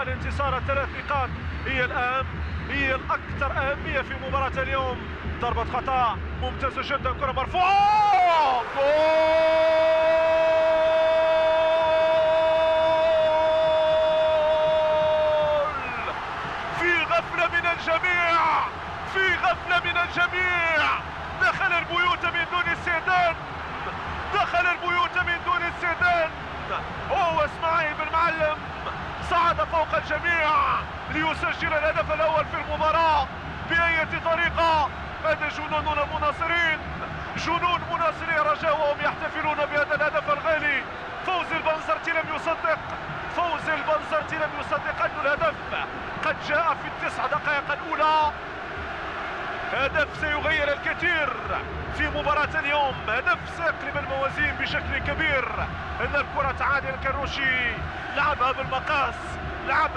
الانتصار 3 نقاط هي الأهم، هي الأكثر أهمية في مباراة اليوم. ضربة خطأ ممتازة جدا، كرة مرفوعة، جول! في غفلة من الجميع، في غفلة من الجميع، دخل البيوت من دون استئذان، دخل البيوت من دون استئذان. هو اسماعيل بن معلم صعد فوق الجميع ليسجل الهدف الأول في المباراة بأية طريقة. هذا جنون المناصرين، جنون مناصري الرجاء وهم يحتفلون بهذا الهدف الغالي. فوزي البنزرتي لم يصدق، فوزي البنزرتي لم يصدق أن الهدف قد جاء في ال9 دقائق الأولى. هدف سيغير الكثير في مباراة اليوم، هدف سيقلب الموازين بشكل كبير. ان الكرة عادل الكروشي لعبها بالمقاس، لعبها